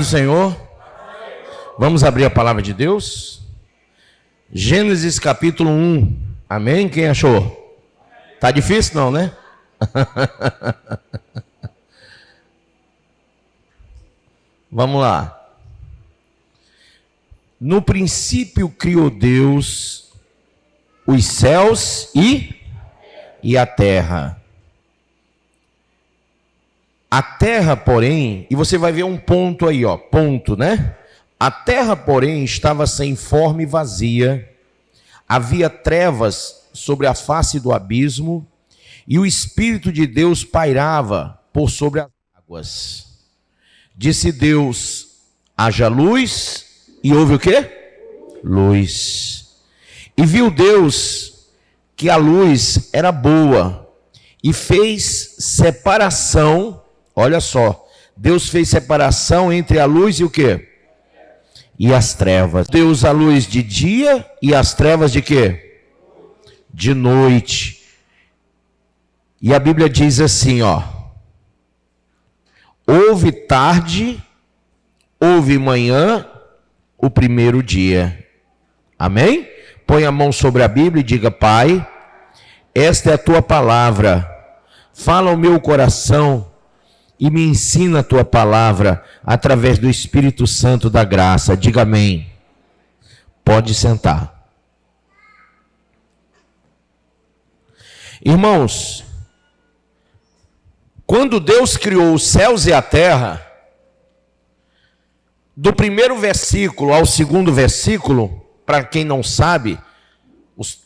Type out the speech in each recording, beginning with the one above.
do Senhor. Vamos abrir a palavra de Deus. Gênesis capítulo 1. Amém? Quem achou? Tá difícil não, né? Vamos lá. No princípio criou Deus os céus e a terra. A terra, porém, e você vai ver um ponto aí, ó, ponto, né? A terra, porém, estava sem forma e vazia. Havia trevas sobre a face do abismo, e o Espírito de Deus pairava por sobre as águas. Disse Deus: haja luz, e houve o quê? Luz. E viu Deus que a luz era boa, e fez separação. Olha só, Deus fez separação entre a luz e o quê? E as trevas. Deus a luz de dia e as trevas de quê? De noite. E a Bíblia diz assim, ó: houve tarde, houve manhã, o primeiro dia. Amém? Põe a mão sobre a Bíblia e diga: Pai, esta é a tua palavra. Fala ao meu coração e me ensina a tua palavra através do Espírito Santo da graça. Diga amém. Pode sentar. Irmãos, quando Deus criou os céus e a terra, do primeiro versículo ao segundo versículo, para quem não sabe,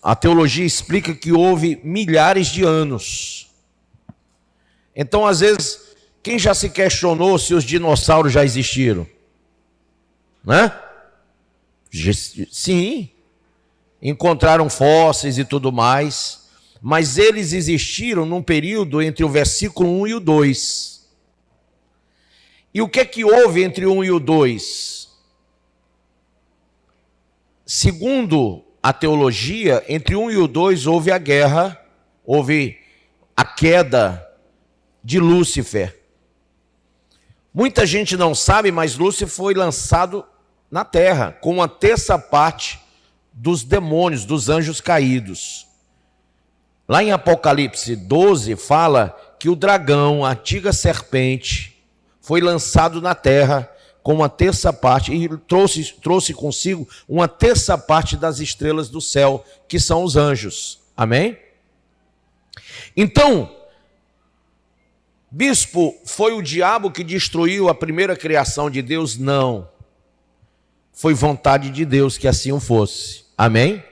a teologia explica que houve milhares de anos. Então, às vezes, quem já se questionou se os dinossauros já existiram? Né? Sim, encontraram fósseis e tudo mais, mas eles existiram num período entre o versículo 1 e o 2. E o que é que houve entre o 1 e o 2? Segundo a teologia, entre o 1 e o 2 houve a guerra, houve a queda de Lúcifer. Muita gente não sabe, mas Lúcifer foi lançado na terra com uma terça parte dos demônios, dos anjos caídos. Lá em Apocalipse 12 fala que o dragão, a antiga serpente, foi lançado na terra com uma terça parte e trouxe consigo uma terça parte das estrelas do céu, que são os anjos. Amém? Então, bispo, foi o diabo que destruiu a primeira criação de Deus? Não. Foi vontade de Deus que assim o fosse. Amém?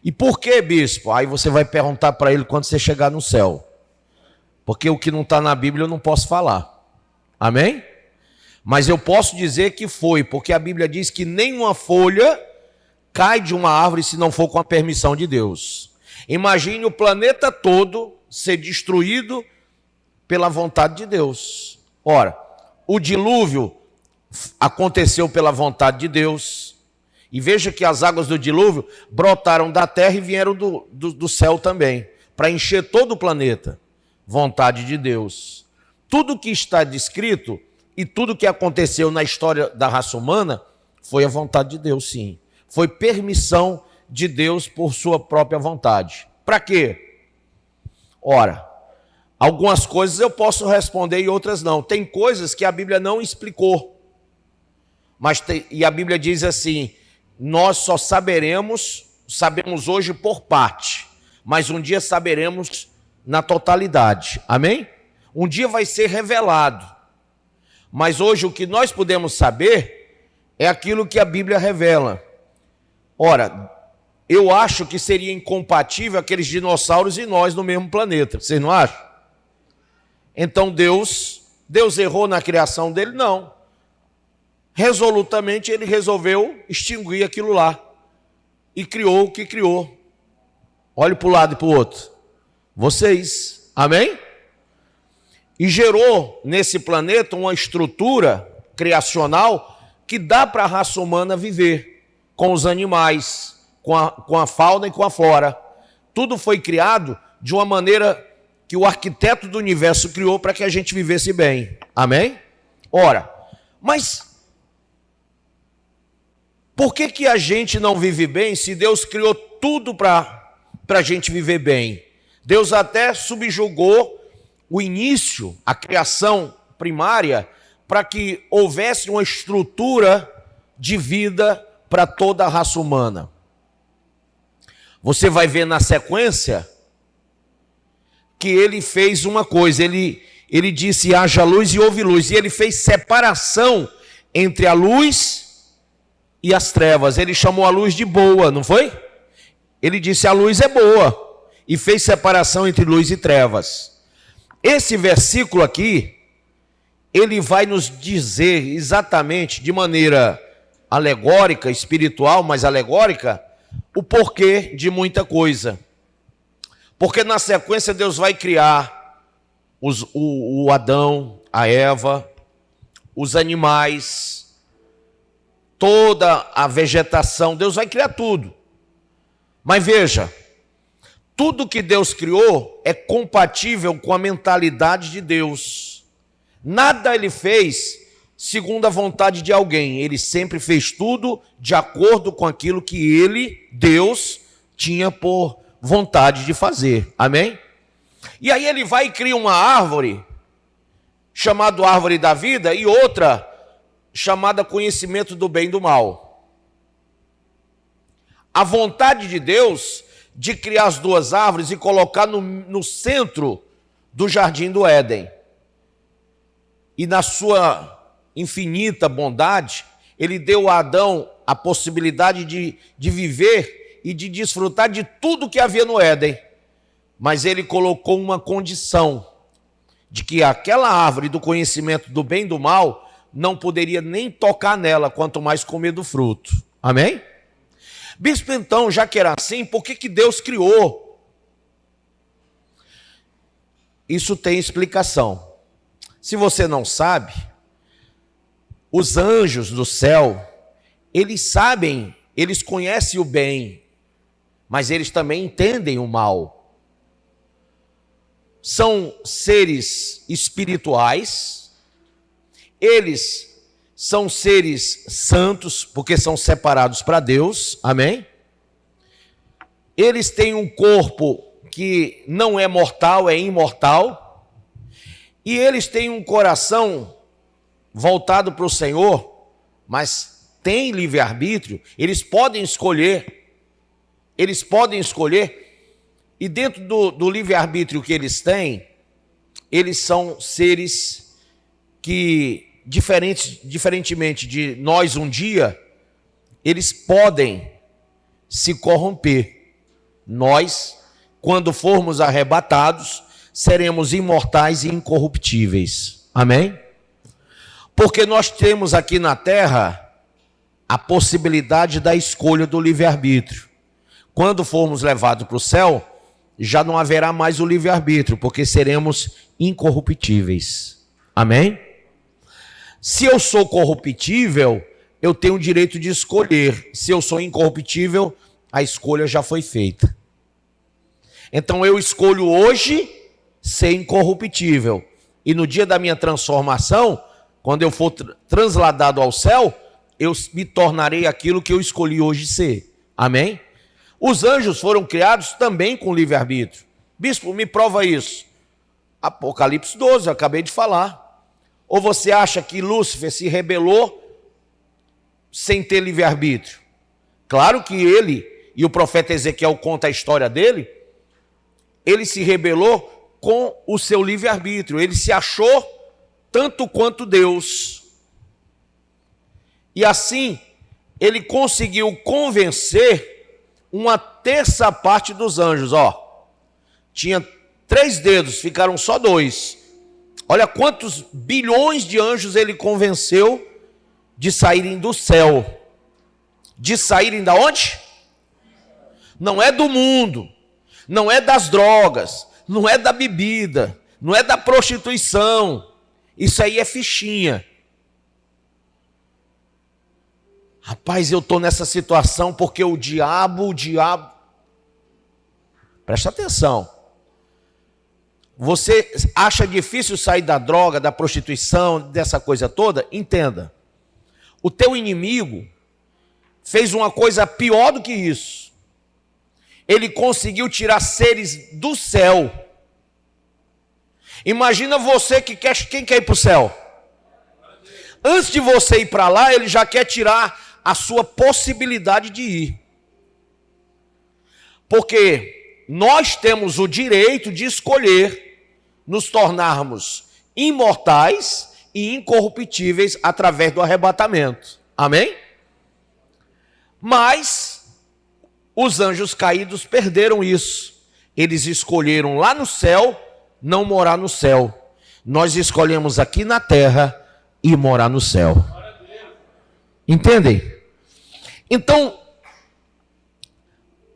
E por que, bispo? Aí você vai perguntar para ele quando você chegar no céu. Porque o que não está na Bíblia eu não posso falar. Amém? Mas eu posso dizer que foi, porque a Bíblia diz que nenhuma folha cai de uma árvore se não for com a permissão de Deus. Imagine o planeta todo ser destruído pela vontade de Deus. Ora, o dilúvio aconteceu pela vontade de Deus. E veja que as águas do dilúvio brotaram da terra e vieram do céu também, para encher todo o planeta. Vontade de Deus. Tudo que está descrito e tudo que aconteceu na história da raça humana foi a vontade de Deus, sim. Foi permissão de Deus por sua própria vontade. Para quê? Ora, algumas coisas eu posso responder e outras não. Tem coisas que a Bíblia não explicou. E a Bíblia diz assim: nós só sabemos hoje por parte, mas um dia saberemos na totalidade. Amém? Um dia vai ser revelado. Mas hoje o que nós podemos saber é aquilo que a Bíblia revela. Ora, eu acho que seria incompatível aqueles dinossauros e nós no mesmo planeta. Vocês não acham? Então Deus errou na criação dele? Não. Resolutamente ele resolveu extinguir aquilo lá. E criou o que criou. Olhe para o lado e para o outro. Vocês. Amém? E gerou nesse planeta uma estrutura criacional que dá para a raça humana viver. Com os animais, com a fauna e com a flora. Tudo foi criado de uma maneira que o arquiteto do universo criou para que a gente vivesse bem. Amém? Ora, mas Por que que a gente não vive bem se Deus criou tudo para a gente viver bem? Deus até subjugou o início, a criação primária, para que houvesse uma estrutura de vida para toda a raça humana. Você vai ver na sequência que ele fez uma coisa, ele disse haja luz e houve luz, e ele fez separação entre a luz e as trevas. Ele chamou a luz de boa, não foi? Ele disse a luz é boa, e fez separação entre luz e trevas. Esse versículo aqui, ele vai nos dizer exatamente, de maneira alegórica, espiritual, mas alegórica, o porquê de muita coisa. Porque na sequência Deus vai criar o Adão, a Eva, os animais, toda a vegetação, Deus vai criar tudo. Mas veja, tudo que Deus criou é compatível com a mentalidade de Deus. Nada ele fez segundo a vontade de alguém. Ele sempre fez tudo de acordo com aquilo que ele, Deus, tinha por vontade de fazer. Amém? E aí ele vai e cria uma árvore, chamada árvore da vida, e outra chamada conhecimento do bem e do mal. A vontade de Deus de criar as duas árvores e colocar no centro do jardim do Éden. E na sua infinita bondade, ele deu a Adão a possibilidade de viver e de desfrutar de tudo que havia no Éden. Mas ele colocou uma condição, de que aquela árvore do conhecimento do bem e do mal não poderia nem tocar nela, quanto mais comer do fruto. Amém? Bispo, então, já que era assim, por que Deus criou? Isso tem explicação. Se você não sabe, os anjos do céu, eles sabem, eles conhecem o bem, mas eles também entendem o mal. São seres espirituais, eles são seres santos, porque são separados para Deus, amém? Eles têm um corpo que não é mortal, é imortal, e eles têm um coração voltado para o Senhor, mas têm livre-arbítrio, eles podem escolher, e dentro do livre-arbítrio que eles têm, eles são seres que, diferentemente de nós um dia, eles podem se corromper. Nós, quando formos arrebatados, seremos imortais e incorruptíveis. Amém? Porque nós temos aqui na terra a possibilidade da escolha do livre-arbítrio. Quando formos levados para o céu, já não haverá mais o livre-arbítrio, porque seremos incorruptíveis. Amém? Se eu sou corruptível, eu tenho o direito de escolher. Se eu sou incorruptível, a escolha já foi feita. Então eu escolho hoje ser incorruptível. E no dia da minha transformação, quando eu for transladado ao céu, eu me tornarei aquilo que eu escolhi hoje ser. Amém? Os anjos foram criados também com livre-arbítrio. Bispo, me prova isso. Apocalipse 12, eu acabei de falar. Ou você acha que Lúcifer se rebelou sem ter livre-arbítrio? Claro que ele, e o profeta Ezequiel conta a história dele, ele se rebelou com o seu livre-arbítrio. Ele se achou tanto quanto Deus. E assim, ele conseguiu convencer uma terça parte dos anjos. Tinha 3 dedos, ficaram só 2. Olha quantos bilhões de anjos ele convenceu de saírem do céu. De saírem da onde? Não é do mundo, não é das drogas, não é da bebida, não é da prostituição. Isso aí é fichinha. Rapaz, eu estou nessa situação porque o diabo... Presta atenção. Você acha difícil sair da droga, da prostituição, dessa coisa toda? Entenda. O teu inimigo fez uma coisa pior do que isso. Ele conseguiu tirar seres do céu. Imagina você que quer, quem quer ir para o céu? Antes de você ir para lá, ele já quer tirar a sua possibilidade de ir. Porque nós temos o direito de escolher nos tornarmos imortais e incorruptíveis através do arrebatamento. Amém? Mas os anjos caídos perderam isso. Eles escolheram lá no céu não morar no céu. Nós escolhemos aqui na terra e morar no céu. Entendem? Então,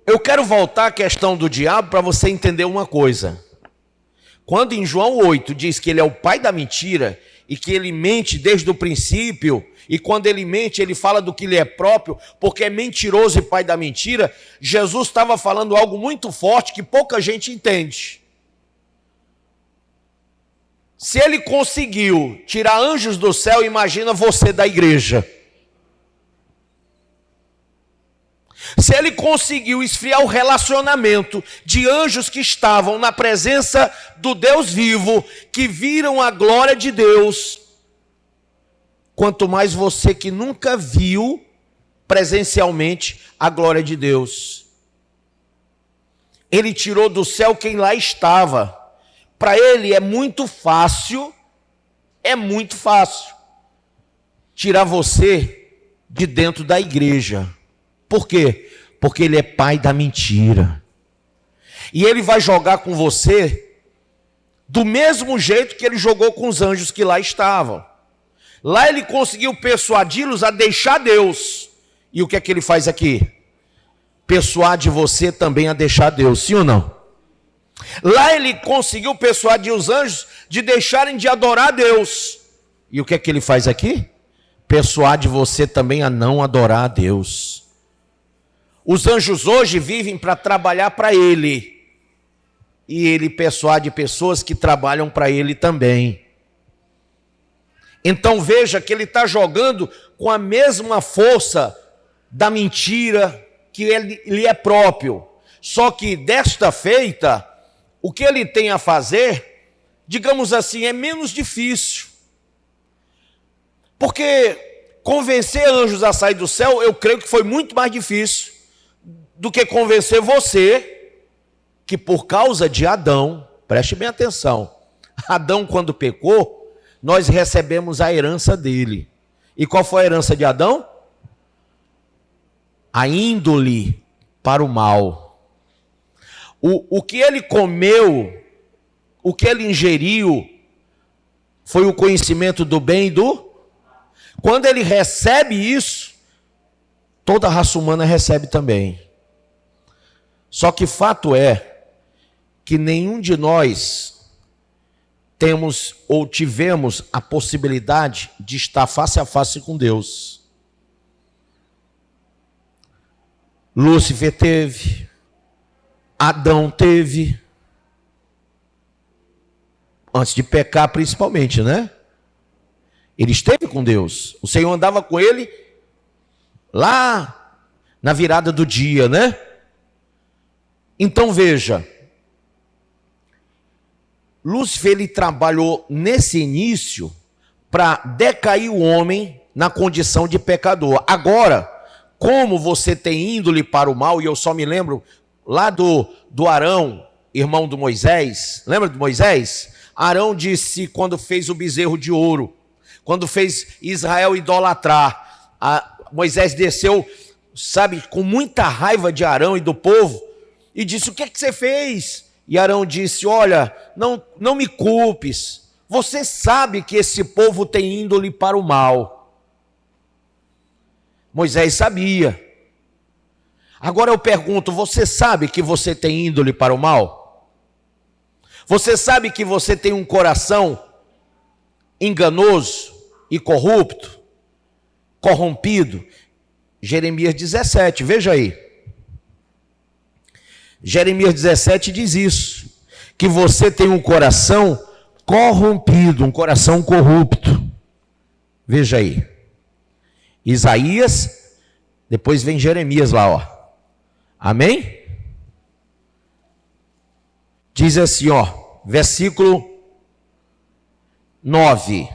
eu quero voltar à questão do diabo para você entender uma coisa. Quando em João 8 diz que ele é o pai da mentira e que ele mente desde o princípio, e quando ele mente, ele fala do que lhe é próprio, porque é mentiroso e pai da mentira, Jesus estava falando algo muito forte que pouca gente entende. Se ele conseguiu tirar anjos do céu, imagina você da igreja. Se ele conseguiu esfriar o relacionamento de anjos que estavam na presença do Deus vivo, que viram a glória de Deus, quanto mais você que nunca viu presencialmente a glória de Deus. Ele tirou do céu quem lá estava. Para ele é muito fácil tirar você de dentro da igreja. Por quê? Porque ele é pai da mentira. E ele vai jogar com você do mesmo jeito que ele jogou com os anjos que lá estavam. Lá ele conseguiu persuadi-los a deixar Deus. E o que é que ele faz aqui? Persuade você também a deixar Deus, sim ou não? Lá ele conseguiu persuadir os anjos de deixarem de adorar a Deus. E o que é que ele faz aqui? Persuade você também a não adorar a Deus. Os anjos hoje vivem para trabalhar para ele. E ele persuade pessoas que trabalham para ele também. Então veja que ele está jogando com a mesma força da mentira que lhe é próprio. Só que desta feita, o que ele tem a fazer, digamos assim, é menos difícil. Porque convencer anjos a sair do céu, eu creio que foi muito mais difícil do que convencer você, que por causa de Adão, preste bem atenção, Adão quando pecou, nós recebemos a herança dele. E qual foi a herança de Adão? A índole para o mal. O que ele comeu, o que ele ingeriu, foi o conhecimento do bem e do... Quando ele recebe isso, toda a raça humana recebe também. Só que fato é que nenhum de nós temos ou tivemos a possibilidade de estar face a face com Deus. Lúcifer teve, Adão teve, antes de pecar principalmente, né? Ele esteve com Deus, o Senhor andava com ele lá na virada do dia, né? Então veja, Lúcifer ele trabalhou nesse início para decair o homem na condição de pecador. Agora, como você tem índole para o mal, e eu só me lembro lá do Arão, irmão do Moisés, lembra de Moisés? Arão disse quando fez o bezerro de ouro, quando fez Israel idolatrar, Moisés desceu, sabe, com muita raiva de Arão e do povo, e disse, o que é que você fez? E Arão disse, olha, não me culpes, você sabe que esse povo tem índole para o mal. Moisés sabia. Agora eu pergunto, você sabe que você tem índole para o mal? Você sabe que você tem um coração enganoso e corrupto, corrompido? Jeremias 17, veja aí. Jeremias 17 diz isso, que você tem um coração corrompido, um coração corrupto. Veja aí. Isaías Depois vem Jeremias lá, ó. Amém? Diz assim, ó, versículo 9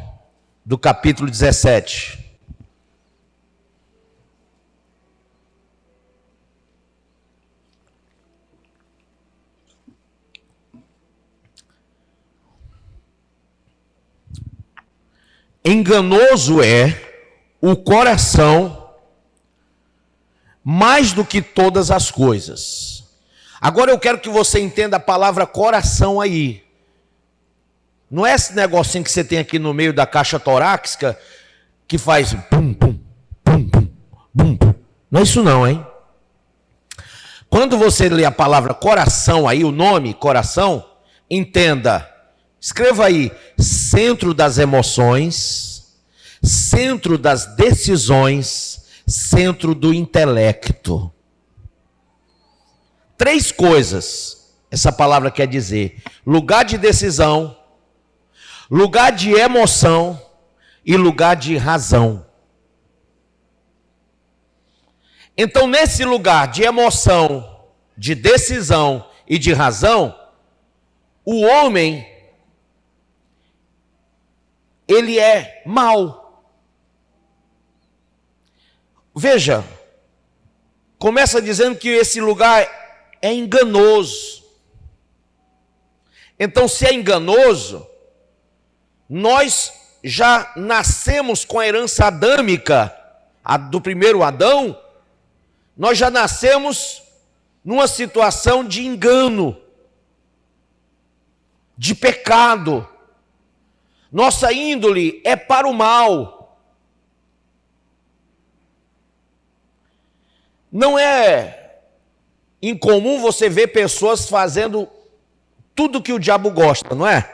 do capítulo 17. Enganoso é o coração mais do que todas as coisas. Agora eu quero que você entenda a palavra coração aí. Não é esse negocinho que você tem aqui no meio da caixa torácica que faz pum, pum, pum, pum, pum, pum. Não é isso não, hein? Quando você lê a palavra coração aí, o nome coração, entenda. Escreva aí, centro das emoções, centro das decisões, centro do intelecto. 3 coisas essa palavra quer dizer: lugar de decisão, lugar de emoção e lugar de razão. Então, nesse lugar de emoção, de decisão e de razão, o homem, ele é mau. Veja, começa dizendo que esse lugar é enganoso. Então, se é enganoso, nós já nascemos com a herança adâmica do primeiro Adão, nós já nascemos numa situação de engano, de pecado. Nossa índole é para o mal. Não é incomum você ver pessoas fazendo tudo que o diabo gosta, não é?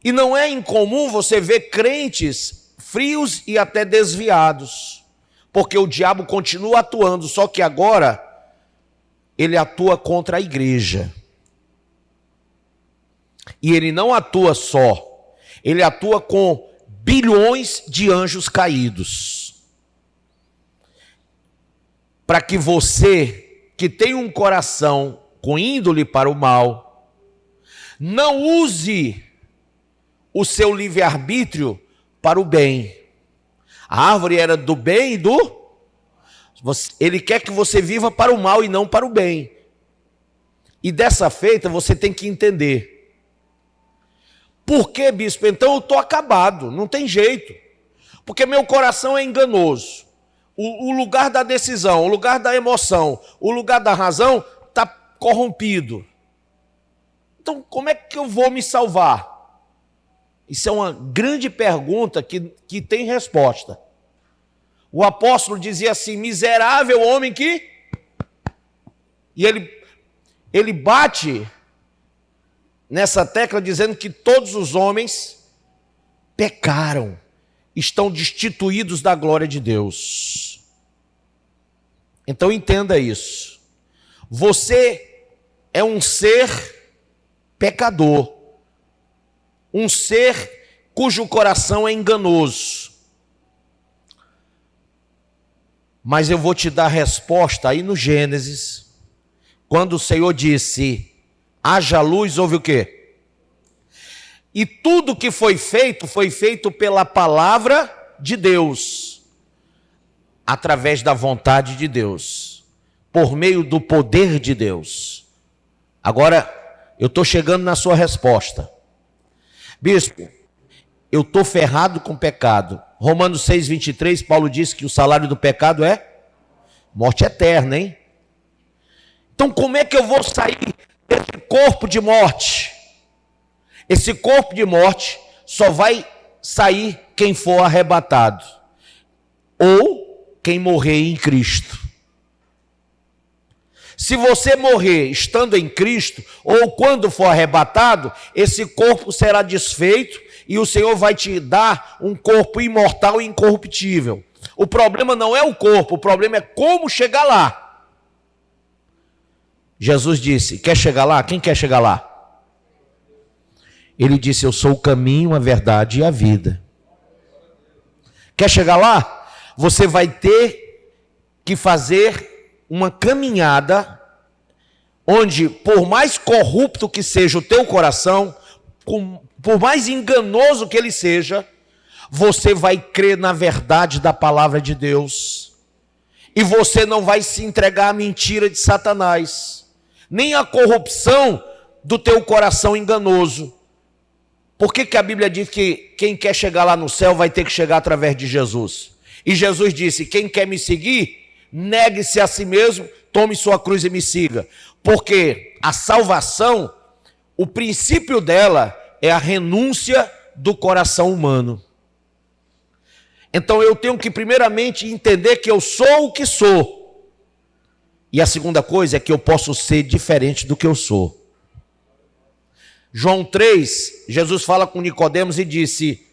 E não é incomum você ver crentes frios e até desviados, porque o diabo continua atuando, só que agora ele atua contra a igreja. E ele não atua só, ele atua com bilhões de anjos caídos. Para que você, que tem um coração com índole para o mal, não use o seu livre-arbítrio para o bem. A árvore era do bem e do... Ele quer que você viva para o mal e não para o bem. E dessa feita você tem que entender. Por que, bispo? Então eu estou acabado, não tem jeito. Porque meu coração é enganoso. O lugar da decisão, o lugar da emoção, o lugar da razão está corrompido. Então como é que eu vou me salvar? Isso é uma grande pergunta que tem resposta. O apóstolo dizia assim: miserável homem que... E ele bate nessa tecla dizendo que todos os homens pecaram, estão destituídos da glória de Deus. Então entenda isso. Você é um ser pecador, um ser cujo coração é enganoso. Mas eu vou te dar a resposta aí no Gênesis, quando o Senhor disse: haja luz, houve o quê? E tudo que foi feito pela palavra de Deus, através da vontade de Deus, por meio do poder de Deus. Agora, eu estou chegando na sua resposta. Bispo, eu estou ferrado com pecado. Romanos 6,23, Paulo diz que o salário do pecado é morte eterna, hein? Então como é que eu vou sair desse corpo de morte? Esse corpo de morte só vai sair quem for arrebatado, ou quem morrer em Cristo. Se você morrer estando em Cristo, ou quando for arrebatado, esse corpo será desfeito e o Senhor vai te dar um corpo imortal e incorruptível. O problema não é o corpo, o problema é como chegar lá. Jesus disse: quer chegar lá? Quem quer chegar lá? Ele disse: eu sou o caminho, a verdade e a vida. Quer chegar lá? Você vai ter que fazer uma caminhada onde, por mais corrupto que seja o teu coração, por mais enganoso que ele seja, você vai crer na verdade da palavra de Deus. E você não vai se entregar à mentira de Satanás, nem à corrupção do teu coração enganoso. Por que a Bíblia diz que quem quer chegar lá no céu vai ter que chegar através de Jesus? E Jesus disse: quem quer me seguir, negue-se a si mesmo, tome sua cruz e me siga. Porque a salvação, o princípio dela é a renúncia do coração humano. Então eu tenho que primeiramente entender que eu sou o que sou. E a segunda coisa é que eu posso ser diferente do que eu sou. João 3, Jesus fala com Nicodemos e disse: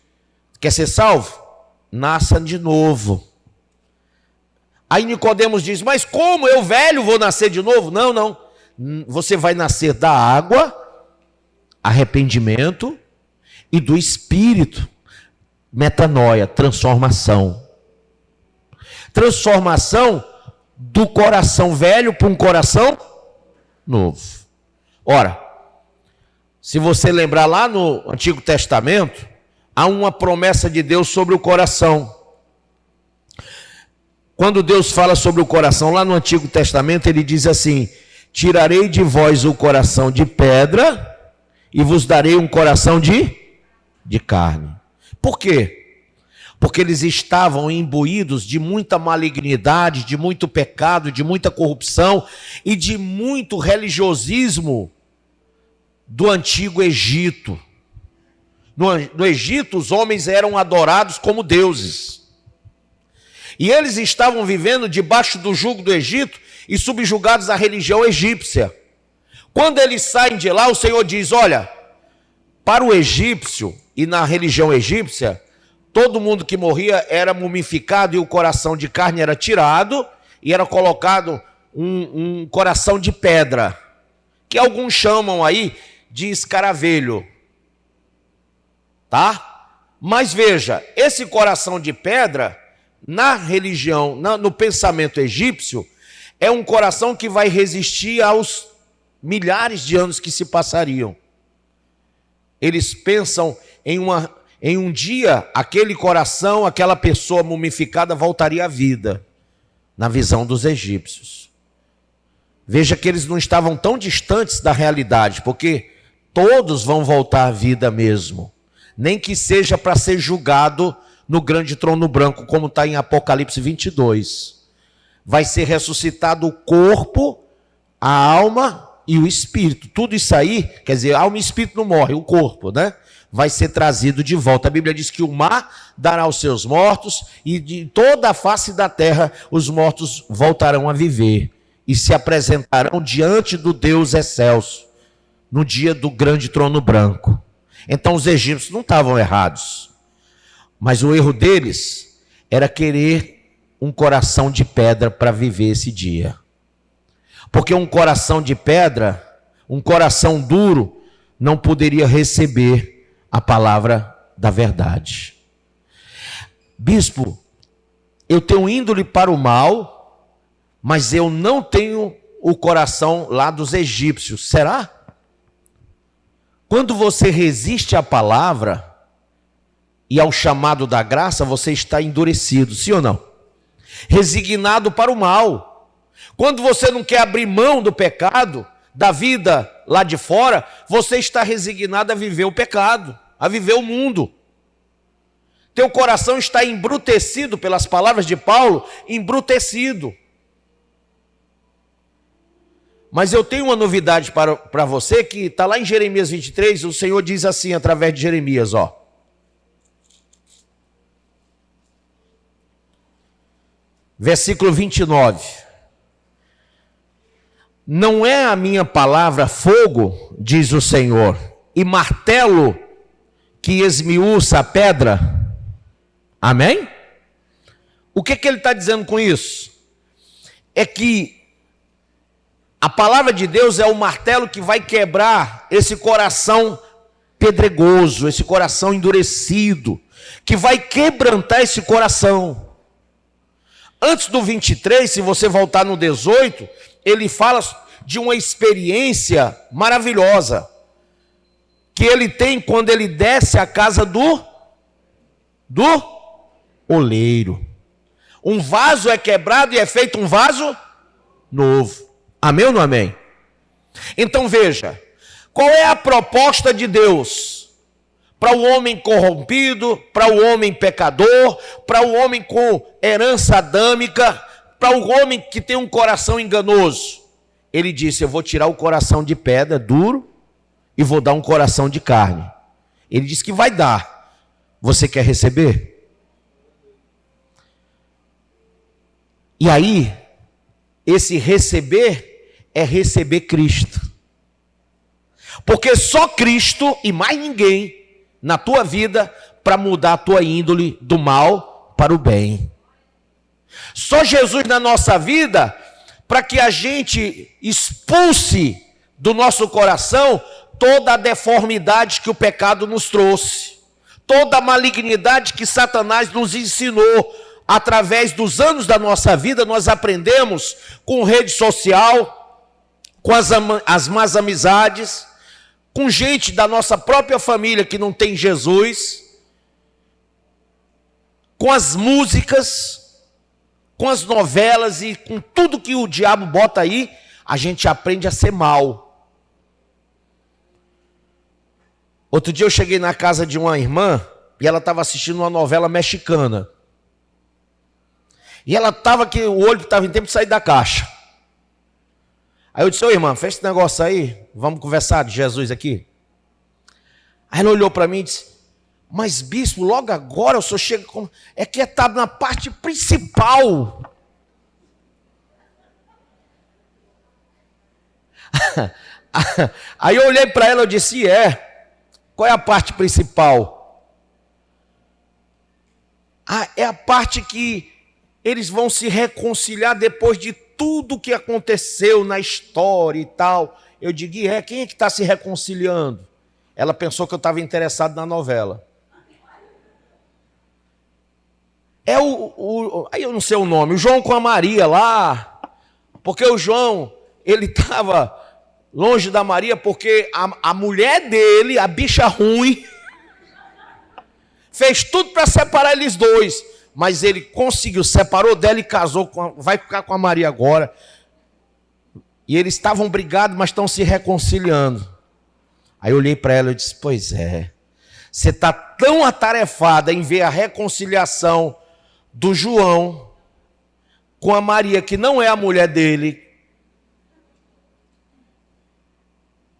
quer ser salvo? Nasça de novo. Aí Nicodemos diz: mas como eu velho vou nascer de novo? Não. Você vai nascer da água, arrependimento, e do Espírito, metanoia, transformação. Transformação do coração velho para um coração novo. Ora, se você lembrar lá no Antigo Testamento, há uma promessa de Deus sobre o coração. Quando Deus fala sobre o coração, lá no Antigo Testamento, ele diz assim: tirarei de vós o coração de pedra e vos darei um coração de carne. Por quê? Porque eles estavam imbuídos de muita malignidade, de muito pecado, de muita corrupção e de muito religiosismo do antigo Egito. No Egito, os homens eram adorados como deuses. E eles estavam vivendo debaixo do jugo do Egito e subjugados à religião egípcia. Quando eles saem de lá, o Senhor diz: olha, para o egípcio e na religião egípcia, todo mundo que morria era mumificado e o coração de carne era tirado e era colocado um coração de pedra, que alguns chamam aí de escaravelho. Tá? Mas veja, esse coração de pedra, na religião, no pensamento egípcio, é um coração que vai resistir aos milhares de anos que se passariam. Eles pensam em um dia, aquele coração, aquela pessoa mumificada voltaria à vida, na visão dos egípcios. Veja que eles não estavam tão distantes da realidade, porque todos vão voltar à vida mesmo, nem que seja para ser julgado no grande trono branco, como está em Apocalipse 22. Vai ser ressuscitado o corpo, a alma e o espírito. Tudo isso aí, quer dizer, a alma e o espírito não morrem, o corpo, né? Vai ser trazido de volta. A Bíblia diz que o mar dará aos seus mortos e de toda a face da terra os mortos voltarão a viver e se apresentarão diante do Deus excelso no dia do grande trono branco. Então os egípcios não estavam errados, mas o erro deles era querer um coração de pedra para viver esse dia. Porque um coração de pedra, um coração duro, não poderia receber a palavra da verdade. Bispo, eu tenho índole para o mal, mas eu não tenho o coração lá dos egípcios. Será? Quando você resiste à palavra e ao chamado da graça, você está endurecido, sim ou não? Resignado para o mal. Quando você não quer abrir mão do pecado, da vida lá de fora, você está resignado a viver o pecado, a viver o mundo. Teu coração está embrutecido, pelas palavras de Paulo, embrutecido. Mas eu tenho uma novidade para você, que está lá em Jeremias 23, o Senhor diz assim, através de Jeremias, ó. Versículo 29. Não é a minha palavra fogo, diz o Senhor, e martelo que esmiuça a pedra? Amém? O que ele está dizendo com isso? É que a palavra de Deus é o martelo que vai quebrar esse coração pedregoso, esse coração endurecido, que vai quebrantar esse coração. Antes do 23, se você voltar no 18, ele fala de uma experiência maravilhosa que ele tem quando ele desce à casa do oleiro. Um vaso é quebrado e é feito um vaso novo. Amém ou não amém? Então veja, qual é a proposta de Deus para o homem corrompido, para o homem pecador, para o homem com herança adâmica, para o homem que tem um coração enganoso? Ele disse: eu vou tirar o coração de pedra duro e vou dar um coração de carne. Ele disse que vai dar. Você quer receber? E aí, esse receber é receber Cristo. Porque só Cristo e mais ninguém na tua vida para mudar a tua índole do mal para o bem. Só Jesus na nossa vida para que a gente expulse do nosso coração toda a deformidade que o pecado nos trouxe, toda a malignidade que Satanás nos ensinou. Através dos anos da nossa vida, nós aprendemos com rede social, com as más amizades, com gente da nossa própria família que não tem Jesus, com as músicas, com as novelas e com tudo que o diabo bota aí, a gente aprende a ser mal. Outro dia eu cheguei na casa de uma irmã e ela estava assistindo uma novela mexicana. E ela estava que o olho estava em tempo de sair da caixa. Aí eu disse: ô irmã, fecha esse negócio aí, vamos conversar de Jesus aqui. Aí ela olhou para mim e disse: mas bispo, logo agora o senhor chega com... É que está na parte principal. Aí eu olhei para ela e disse: qual é a parte principal? É a parte que eles vão se reconciliar depois de tudo que aconteceu na história e tal. Eu digo: quem é que está se reconciliando? Ela pensou que eu estava interessado na novela. Aí eu não sei o nome, o João com a Maria lá, porque o João, ele estava longe da Maria, porque a mulher dele, a bicha ruim, fez tudo para separar eles dois. Mas ele conseguiu, separou dela e casou, vai ficar com a Maria agora. E eles estavam brigados, mas estão se reconciliando. Aí eu olhei para ela e disse: pois é, você está tão atarefada em ver a reconciliação do João com a Maria, que não é a mulher dele,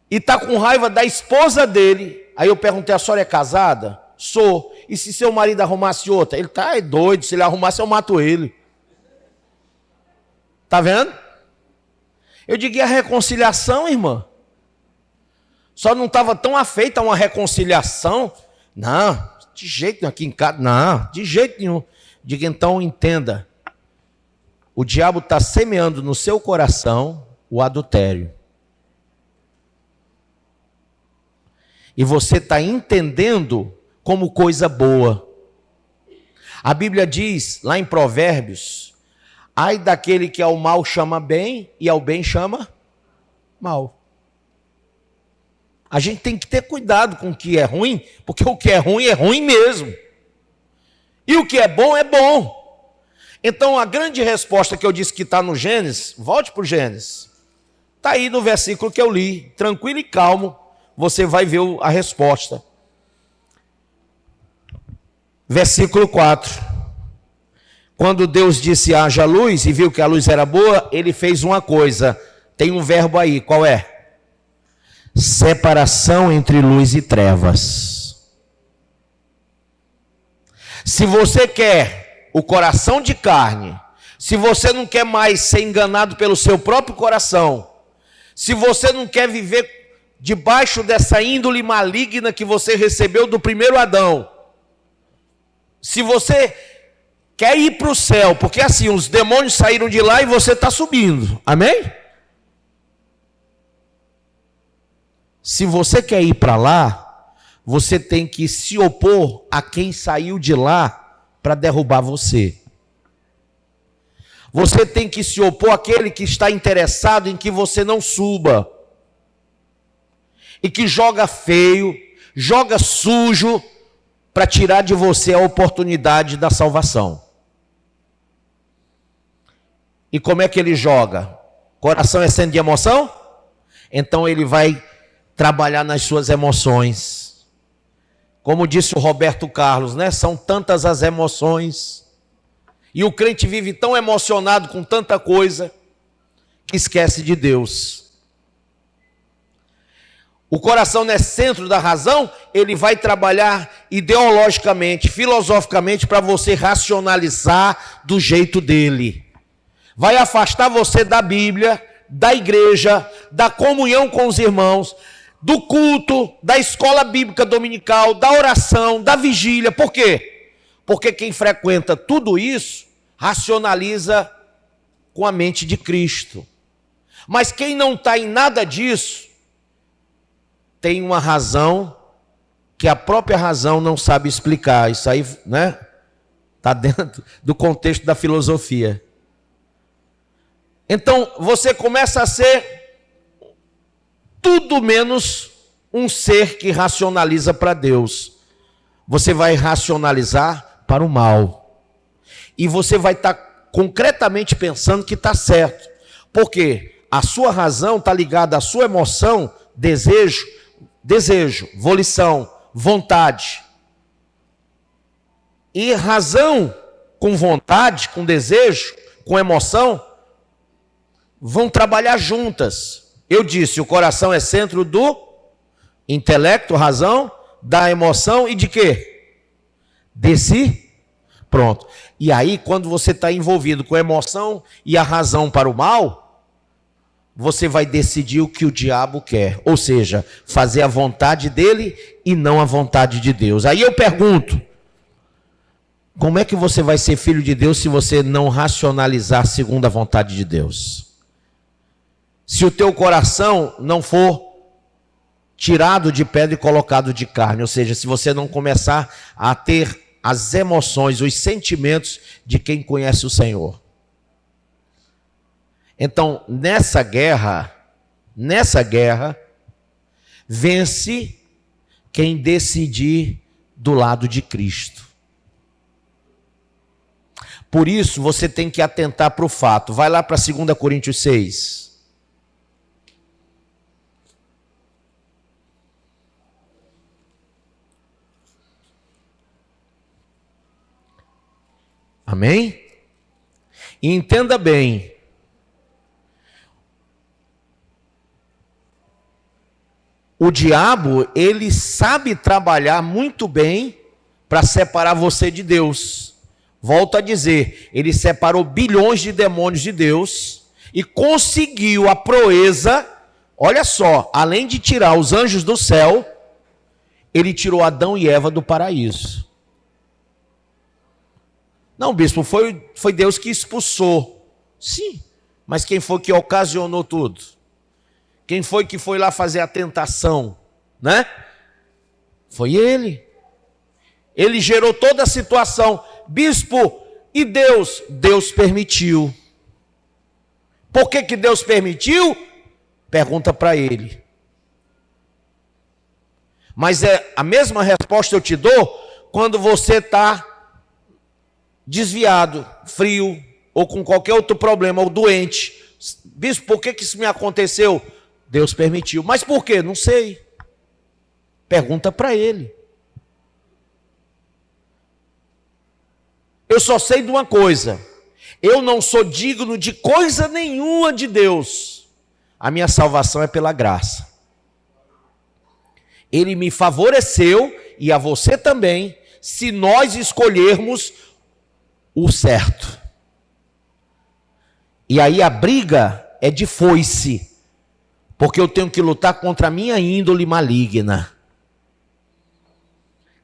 e está com raiva da esposa dele. Aí eu perguntei: a senhora é casada? Sou. E se seu marido arrumasse outra? Ele é doido, se ele arrumasse eu mato ele. Tá vendo? Eu digo: e a reconciliação, irmã? Só não estava tão afeita a uma reconciliação? Não, de jeito nenhum aqui em casa, não, de jeito nenhum. Diga: então entenda, o diabo está semeando no seu coração o adultério. E você está entendendo como coisa boa. A Bíblia diz, lá em Provérbios: ai daquele que ao mal chama bem e ao bem chama mal. A gente tem que ter cuidado com o que é ruim, porque o que é ruim mesmo. E o que é bom. Então a grande resposta que eu disse que está no Gênesis, volte para o Gênesis. Está aí no versículo que eu li, tranquilo e calmo, você vai ver a resposta. Versículo 4. Quando Deus disse: haja luz, e viu que a luz era boa, ele fez uma coisa. Tem um verbo aí, qual é? Separação entre luz e trevas. Se você quer o coração de carne, se você não quer mais ser enganado pelo seu próprio coração, se você não quer viver debaixo dessa índole maligna que você recebeu do primeiro Adão, se você quer ir para o céu, porque assim, os demônios saíram de lá e você está subindo, amém? Se você quer ir para lá, você tem que se opor a quem saiu de lá para derrubar você. Você tem que se opor àquele que está interessado em que você não suba. E que joga feio, joga sujo, para tirar de você a oportunidade da salvação. E como é que ele joga? Coração é centro de emoção? Então ele vai trabalhar nas suas emoções. Como disse o Roberto Carlos, né? São tantas as emoções. E o crente vive tão emocionado com tanta coisa que esquece de Deus. O coração não é centro da razão, ele vai trabalhar ideologicamente, filosoficamente, para você racionalizar do jeito dele. Vai afastar você da Bíblia, da igreja, da comunhão com os irmãos, do culto, da escola bíblica dominical, da oração, da vigília. Por quê? Porque quem frequenta tudo isso, racionaliza com a mente de Cristo. Mas quem não está em nada disso, tem uma razão que a própria razão não sabe explicar. Isso aí, né? Está dentro do contexto da filosofia. Então, você começa a ser tudo menos um ser que racionaliza para Deus. Você vai racionalizar para o mal. E você vai estar concretamente pensando que está certo. Porque a sua razão está ligada à sua emoção, desejo, volição, vontade. E razão com vontade, com desejo, com emoção, vão trabalhar juntas. Eu disse, o coração é centro do intelecto, razão, da emoção e de quê? De si. Pronto. E aí, quando você está envolvido com a emoção e a razão para o mal, você vai decidir o que o diabo quer. Ou seja, fazer a vontade dele e não a vontade de Deus. Aí eu pergunto, como é que você vai ser filho de Deus se você não racionalizar segundo a vontade de Deus? Se o teu coração não for tirado de pedra e colocado de carne, ou seja, se você não começar a ter as emoções, os sentimentos de quem conhece o Senhor. Então, nessa guerra, vence quem decidir do lado de Cristo. Por isso, você tem que atentar para o fato. Vai lá para 2 Coríntios 6. Amém? E entenda bem. O diabo, ele sabe trabalhar muito bem para separar você de Deus. Volto a dizer, ele separou bilhões de demônios de Deus e conseguiu a proeza, olha só, além de tirar os anjos do céu, ele tirou Adão e Eva do paraíso. Não, bispo, foi Deus que expulsou. Sim, mas quem foi que ocasionou tudo? Quem foi que foi lá fazer a tentação, né? Foi ele. Ele gerou toda a situação. Bispo, e Deus? Deus permitiu. Por que Deus permitiu? Pergunta para ele. Mas é a mesma resposta eu te dou quando você está desviado, frio, ou com qualquer outro problema, ou doente. Bispo, por que isso me aconteceu? Deus permitiu. Mas por quê? Não sei. Pergunta para ele. Eu só sei de uma coisa. Eu não sou digno de coisa nenhuma de Deus. A minha salvação é pela graça. Ele me favoreceu, e a você também, se nós escolhermos o certo. E aí a briga é de foice. Porque eu tenho que lutar contra a minha índole maligna.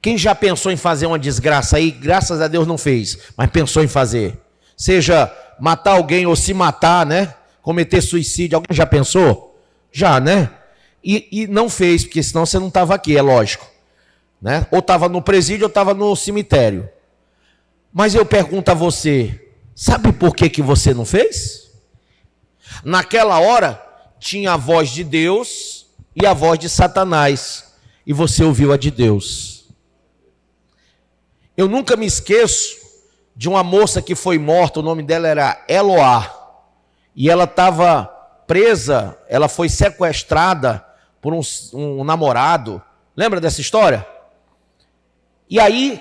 Quem já pensou em fazer uma desgraça aí, graças a Deus não fez, mas pensou em fazer. Seja matar alguém ou se matar, né? Cometer suicídio, alguém já pensou? Já, né? E não fez, porque senão você não estava aqui, é lógico. Né? Ou estava no presídio ou estava no cemitério. Mas eu pergunto a você, Sabe por que você não fez? Naquela hora, tinha a voz de Deus e a voz de Satanás, e você ouviu a de Deus. Eu nunca me esqueço de uma moça que foi morta, o nome dela era Eloá, e ela estava presa, ela foi sequestrada por um namorado. Lembra dessa história? E aí,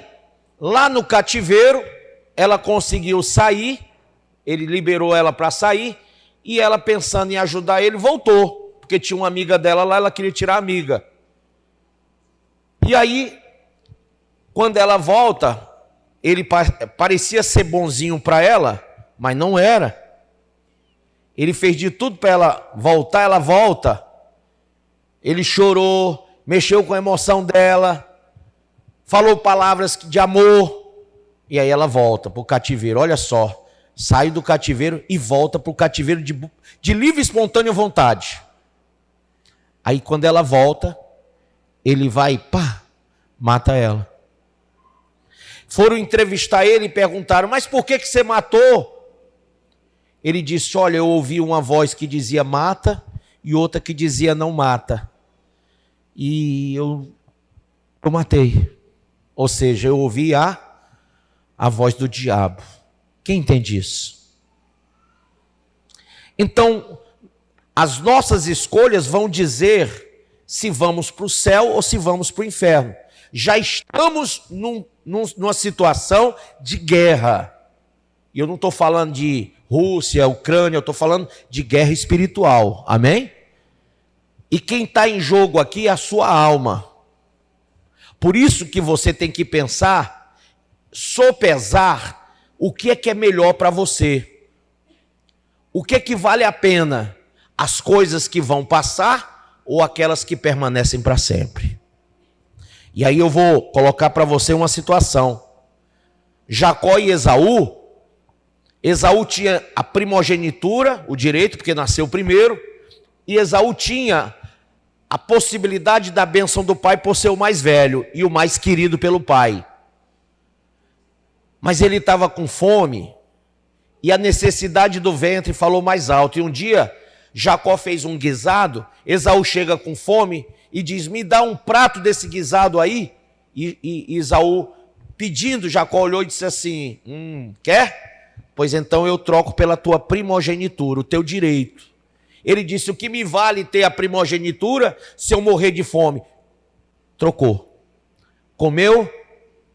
lá no cativeiro, ela conseguiu sair, ele liberou ela para sair, e ela, pensando em ajudar ele, voltou, porque tinha uma amiga dela lá, ela queria tirar a amiga. E aí, quando ela volta, ele parecia ser bonzinho para ela, mas não era. Ele fez de tudo para ela voltar, ela volta. Ele chorou, mexeu com a emoção dela, falou palavras de amor, e aí ela volta para o cativeiro. Olha só, sai do cativeiro e volta para o cativeiro de livre e espontânea vontade. Aí quando ela volta, ele vai, mata ela. Foram entrevistar ele e perguntaram, mas por que você matou? Ele disse, olha, eu ouvi uma voz que dizia mata e outra que dizia não mata. E eu matei. Ou seja, eu ouvi a voz do diabo. Quem entende isso? Então, as nossas escolhas vão dizer se vamos para o céu ou se vamos para o inferno. Já estamos numa situação de guerra. E eu não estou falando de Rússia, Ucrânia, eu estou falando de guerra espiritual. Amém? E quem está em jogo aqui é a sua alma. Por isso que você tem que pensar, sopesar o que é melhor para você. O que é que vale a pena? As coisas que vão passar ou aquelas que permanecem para sempre? E aí eu vou colocar para você uma situação. Jacó e Esaú tinha a primogenitura, o direito, porque nasceu primeiro, e Esaú tinha a possibilidade da bênção do pai por ser o mais velho e o mais querido pelo pai. Mas ele estava com fome e a necessidade do ventre falou mais alto. E um dia, Jacó fez um guisado, Esaú chega com fome e diz, me dá um prato desse guisado aí. E Esaú, pedindo, Jacó olhou e disse assim, quer? Pois então eu troco pela tua primogenitura, o teu direito. Ele disse, o que me vale ter a primogenitura se eu morrer de fome? Trocou. Comeu,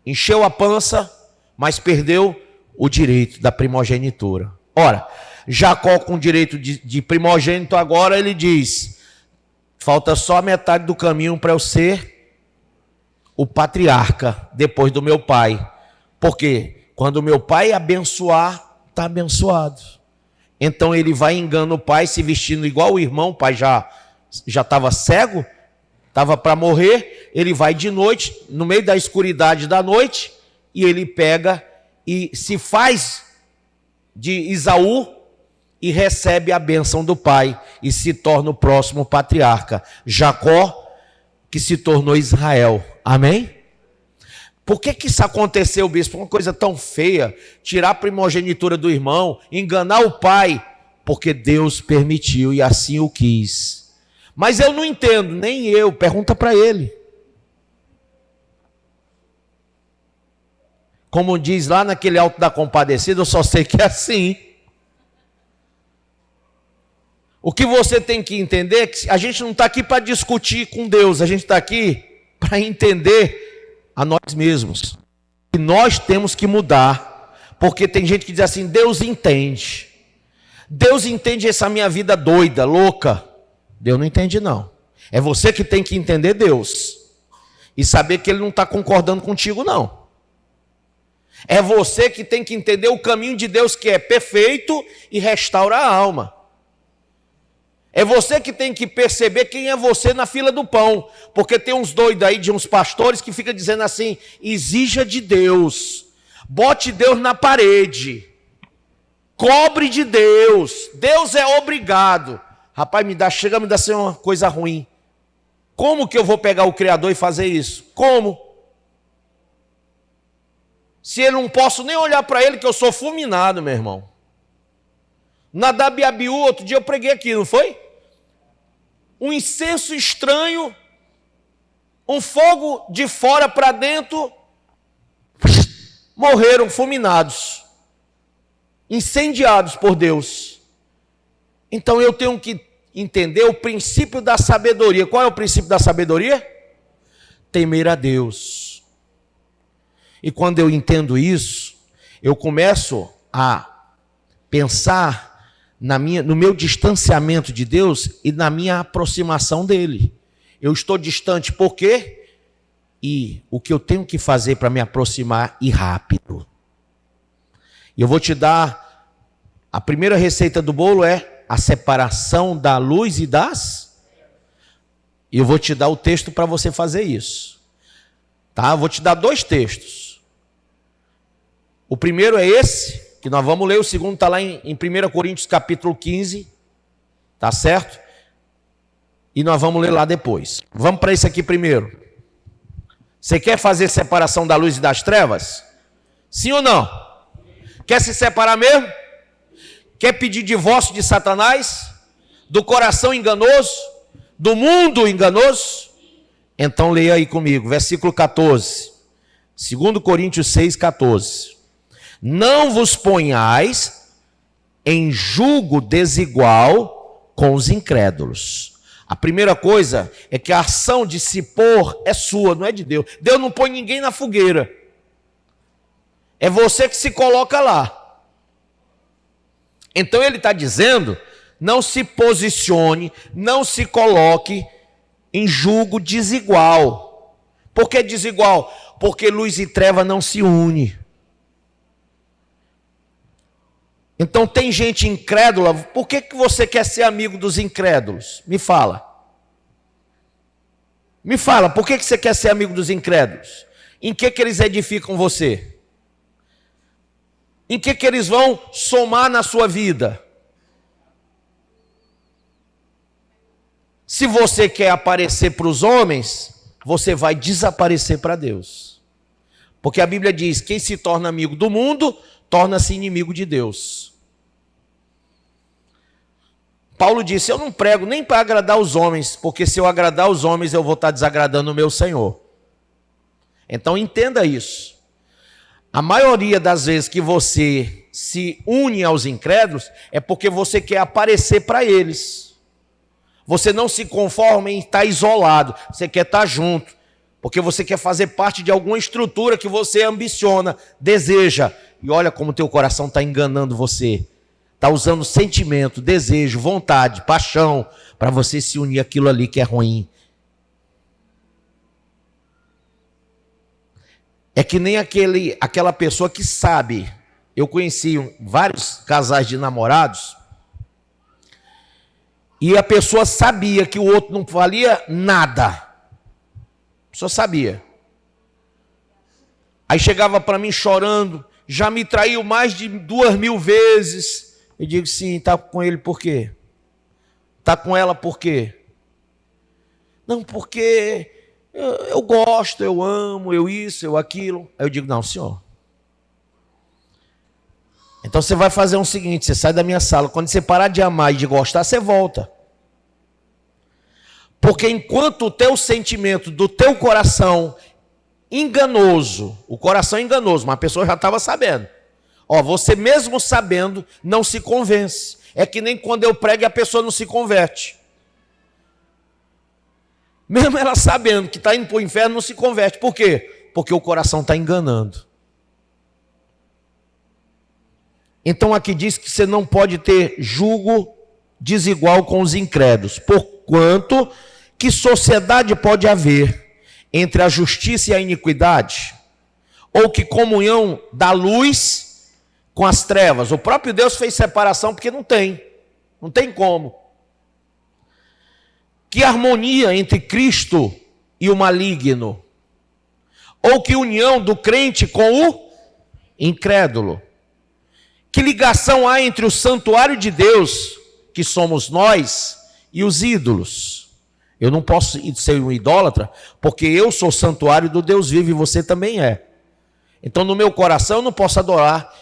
encheu a pança, mas perdeu o direito da primogenitura. Ora, Jacó com direito de primogênito agora, ele diz, falta só a metade do caminho para eu ser o patriarca depois do meu pai. Porque quando o meu pai abençoar, está abençoado. Então ele vai e engana o pai, se vestindo igual o irmão, o pai já estava cego, estava para morrer, ele vai de noite, no meio da escuridade da noite, e ele pega e se faz de Esaú e recebe a bênção do pai, e se torna o próximo patriarca, Jacó, que se tornou Israel. Amém? Por que isso aconteceu, bispo? Uma coisa tão feia, tirar a primogenitura do irmão, enganar o pai, porque Deus permitiu e assim o quis. Mas eu não entendo, nem eu, pergunta para ele. Como diz lá naquele Alto da Compadecida, eu só sei que é assim. O que você tem que entender é que a gente não está aqui para discutir com Deus, a gente está aqui para entender a nós mesmos. E nós temos que mudar, porque tem gente que diz assim, Deus entende essa minha vida doida, louca. Deus não entende não. É você que tem que entender Deus e saber que Ele não está concordando contigo não. É você que tem que entender o caminho de Deus, que é perfeito e restaura a alma. É você que tem que perceber quem é você na fila do pão. Porque tem uns doidos aí de uns pastores que ficam dizendo assim, exija de Deus, bote Deus na parede, cobre de Deus, Deus é obrigado. Rapaz, chega a me dar uma coisa ruim. Como que eu vou pegar o Criador e fazer isso? Como? Se eu não posso nem olhar para ele, que eu sou fulminado, meu irmão. Nadab e Abiú, outro dia eu preguei aqui, não foi? Um incenso estranho, um fogo de fora para dentro, morreram fulminados, incendiados por Deus. Então eu tenho que entender o princípio da sabedoria. Qual é o princípio da sabedoria? Temer a Deus. E quando eu entendo isso, eu começo a pensar no meu distanciamento de Deus e na minha aproximação dele. Eu estou distante por quê? E o que eu tenho que fazer para me aproximar e rápido. E eu vou te dar, a primeira receita do bolo é a separação da luz e das. E eu vou te dar o texto para você fazer isso. Tá? Eu vou te dar 2 textos. O primeiro é esse, que nós vamos ler. O segundo está lá em 1 Coríntios capítulo 15. Tá certo? E nós vamos ler lá depois. Vamos para esse aqui primeiro. Você quer fazer separação da luz e das trevas? Sim ou não? Quer se separar mesmo? Quer pedir divórcio de Satanás? Do coração enganoso? Do mundo enganoso? Então leia aí comigo, versículo 14. 2 Coríntios 6, 14. Não vos ponhais em julgo desigual com os incrédulos. A primeira coisa é que a ação de se pôr é sua, não é de Deus. Deus não põe ninguém na fogueira. É você que se coloca lá. Então ele está dizendo, não se posicione, não se coloque em julgo desigual. Por que desigual? Porque luz e treva não se unem. Então tem gente incrédula. Por que você quer ser amigo dos incrédulos? Me fala. Me fala, por que você quer ser amigo dos incrédulos? Em que eles edificam você? Em que eles vão somar na sua vida? Se você quer aparecer para os homens, você vai desaparecer para Deus. Porque a Bíblia diz, quem se torna amigo do mundo, torna-se inimigo de Deus. Paulo disse, eu não prego nem para agradar os homens, porque se eu agradar os homens, eu vou estar desagradando o meu Senhor. Então entenda isso. A maioria das vezes que você se une aos incrédulos, é porque você quer aparecer para eles. Você não se conforma em estar isolado, você quer estar junto, porque você quer fazer parte de alguma estrutura que você ambiciona, deseja. E olha como teu coração está enganando você. Está usando sentimento, desejo, vontade, paixão, para você se unir àquilo ali que é ruim. É que nem aquela pessoa que sabe. Eu conheci vários casais de namorados, e a pessoa sabia que o outro não valia nada. A pessoa sabia. Aí chegava para mim chorando, já me traiu mais de 2.000 vezes. Eu digo, sim, está com ele por quê? Está com ela por quê? Não, porque eu gosto, eu amo, eu isso, eu aquilo. Aí eu digo, não, senhor. Então você vai fazer o seguinte, você sai da minha sala, quando você parar de amar e de gostar, você volta. Porque enquanto o teu sentimento do teu coração enganoso, o coração enganoso, mas a pessoa já estava sabendo. Ó, você mesmo sabendo, não se convence. É que nem quando eu prego e a pessoa não se converte. Mesmo ela sabendo que está indo para o inferno, não se converte. Por quê? Porque o coração está enganando. Então aqui diz que você não pode ter julgo desigual com os incrédulos. Porquanto, que sociedade pode haver entre a justiça e a iniquidade? Ou que comunhão da luz com as trevas? O próprio Deus fez separação porque não tem como. Que harmonia entre Cristo e o maligno? Ou que união do crente com o incrédulo? Que ligação há entre o santuário de Deus, que somos nós, e os ídolos? Eu não posso ser um idólatra, porque eu sou santuário do Deus vivo e você também é. Então, no meu coração, eu não posso adorar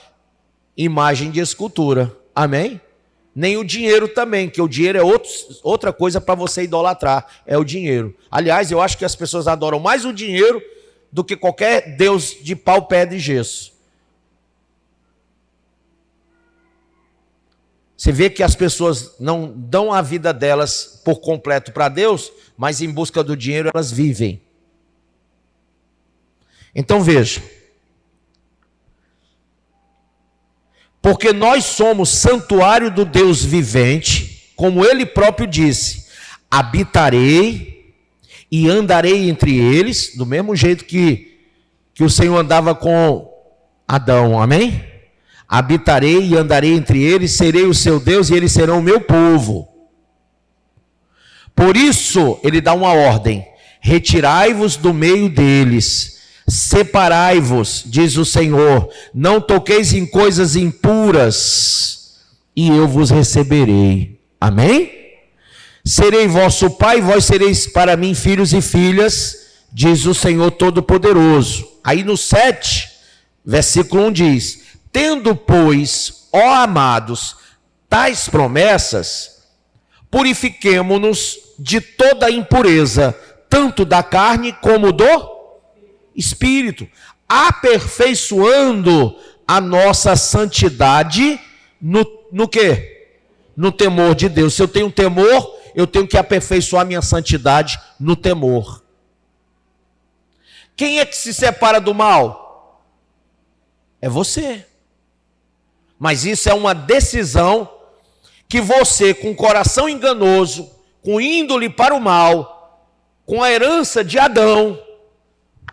imagem de escultura. Amém? Nem o dinheiro também, que o dinheiro é outra coisa para você idolatrar, é o dinheiro. Aliás, eu acho que as pessoas adoram mais o dinheiro do que qualquer Deus de pau, pedra e gesso. Você vê que as pessoas não dão a vida delas por completo para Deus, mas em busca do dinheiro elas vivem. Então veja. Porque nós somos santuário do Deus vivente, como ele próprio disse, habitarei e andarei entre eles, do mesmo jeito que o Senhor andava com Adão, amém? Habitarei e andarei entre eles, serei o seu Deus e eles serão o meu povo. Por isso, ele dá uma ordem: retirai-vos do meio deles, separai-vos, diz o Senhor, não toqueis em coisas impuras, e eu vos receberei. Amém? Serei vosso pai, vós sereis para mim filhos e filhas, diz o Senhor Todo-Poderoso. Aí no 7, versículo 1 diz: tendo, pois, ó amados, tais promessas, purifiquemo-nos de toda impureza, tanto da carne como do Espírito, aperfeiçoando a nossa santidade no quê? No temor de Deus. Se eu tenho temor, eu tenho que aperfeiçoar minha santidade no temor. Quem é que se separa do mal? É você. Mas isso é uma decisão que você, com coração enganoso, com índole para o mal, com a herança de Adão,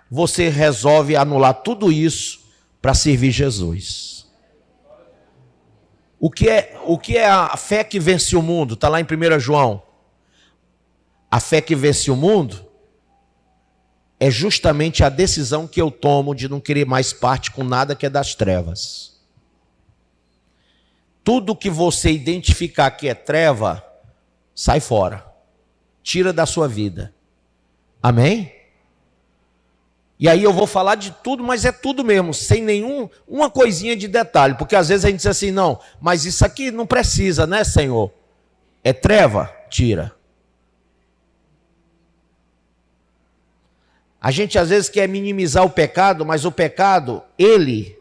você resolve anular tudo isso para servir Jesus. O que é a fé que vence o mundo? Está lá em 1 João. A fé que vence o mundo é justamente a decisão que eu tomo de não querer mais parte com nada que é das trevas. Tudo que você identificar que é treva, sai fora. Tira da sua vida. Amém? E aí eu vou falar de tudo, mas é tudo mesmo, sem uma coisinha de detalhe. Porque às vezes a gente diz assim, não, mas isso aqui não precisa, né, Senhor? É treva? Tira. A gente às vezes quer minimizar o pecado, mas o pecado, ele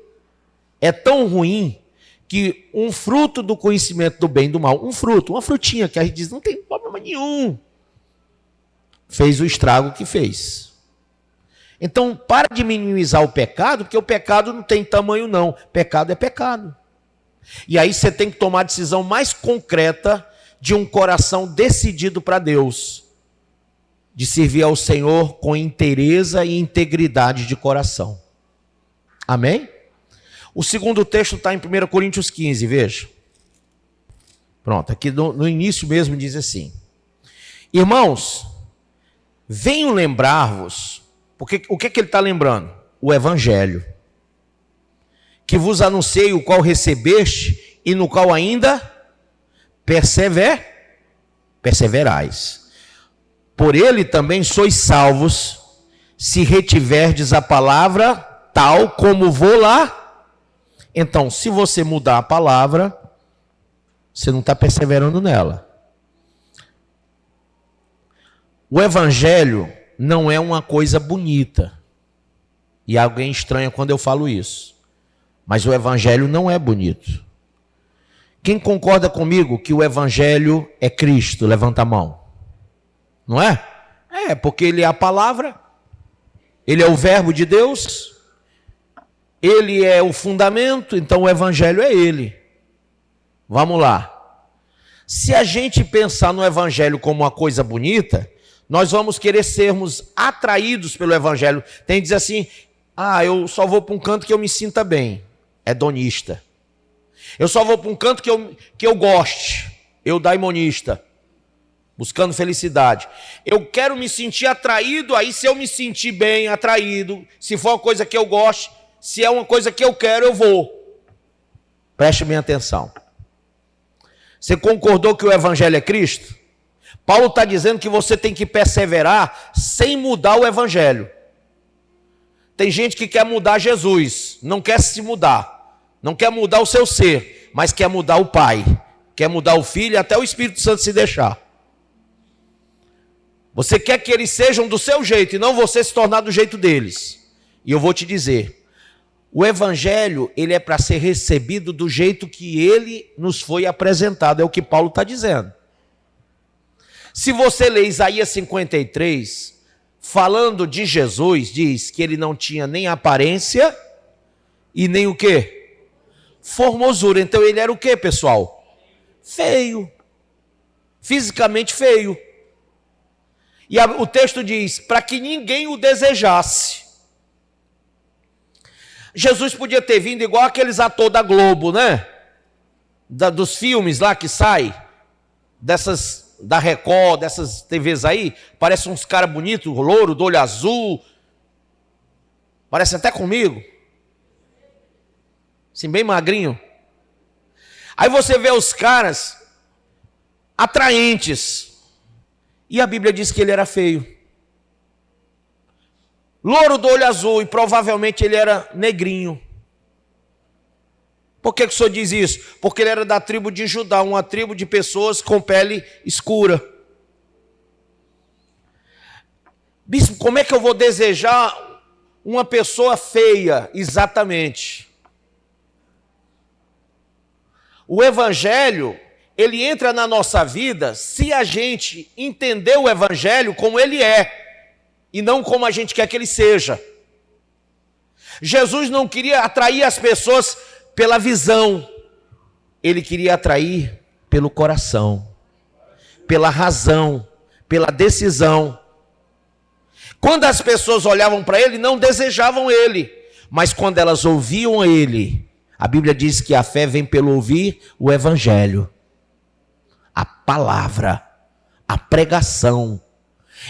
é tão ruim que um fruto do conhecimento do bem e do mal, uma frutinha que a gente diz, não tem problema nenhum, fez o estrago que fez. Então, para de minimizar o pecado, porque o pecado não tem tamanho não, pecado é pecado. E aí você tem que tomar a decisão mais concreta de um coração decidido para Deus, de servir ao Senhor com inteireza e integridade de coração. Amém? O segundo texto está em 1 Coríntios 15, veja. Pronto, aqui no início mesmo diz assim: irmãos, venho lembrar-vos, porque o que ele está lembrando? O Evangelho, que vos anunciei, o qual recebeste e no qual ainda perseverais. Por ele também sois salvos, se retiverdes a palavra tal como vou lá. Então, se você mudar a palavra, você não está perseverando nela. O Evangelho não é uma coisa bonita. E alguém estranha quando eu falo isso. Mas o Evangelho não é bonito. Quem concorda comigo que o Evangelho é Cristo? Levanta a mão. Não é? É, porque ele é a palavra, ele é o verbo de Deus, ele é o fundamento, então o Evangelho é ele. Vamos lá. Se a gente pensar no Evangelho como uma coisa bonita, nós vamos querer sermos atraídos pelo Evangelho. Tem que dizer assim, eu só vou para um canto que eu me sinta bem. Hedonista. Eu só vou para um canto que eu goste. Eudaimonista. Buscando felicidade. Eu quero me sentir atraído, aí se eu me sentir bem, atraído, se for uma coisa que eu gosto, se é uma coisa que eu quero, eu vou. Preste bem atenção. Você concordou que o Evangelho é Cristo? Paulo está dizendo que você tem que perseverar sem mudar o Evangelho. Tem gente que quer mudar Jesus, não quer se mudar, não quer mudar o seu ser, mas quer mudar o Pai, quer mudar o Filho e até o Espírito Santo se deixar. Você quer que eles sejam do seu jeito e não você se tornar do jeito deles. E eu vou te dizer, o Evangelho, ele é para ser recebido do jeito que ele nos foi apresentado, é o que Paulo está dizendo. Se você ler Isaías 53, falando de Jesus, diz que ele não tinha nem aparência e nem o quê? Formosura. Então ele era o quê, pessoal? Feio. Fisicamente feio. E o texto diz, para que ninguém o desejasse. Jesus podia ter vindo igual aqueles atores da Globo, né? Dos filmes lá que sai, da Record, dessas TVs aí, parece uns caras bonitos, louro, do olho azul, parece até comigo, assim, bem magrinho. Aí você vê os caras atraentes, e a Bíblia diz que ele era feio. Louro do olho azul, e provavelmente ele era negrinho. Por que o senhor diz isso? Porque ele era da tribo de Judá, uma tribo de pessoas com pele escura. Bispo, como é que eu vou desejar uma pessoa feia? Exatamente. O Evangelho, ele entra na nossa vida se a gente entender o Evangelho como ele é, e não como a gente quer que ele seja. Jesus não queria atrair as pessoas pela visão, ele queria atrair pelo coração, pela razão, pela decisão. Quando as pessoas olhavam para ele, não desejavam ele, mas quando elas ouviam ele, a Bíblia diz que a fé vem pelo ouvir o Evangelho, a palavra, a pregação.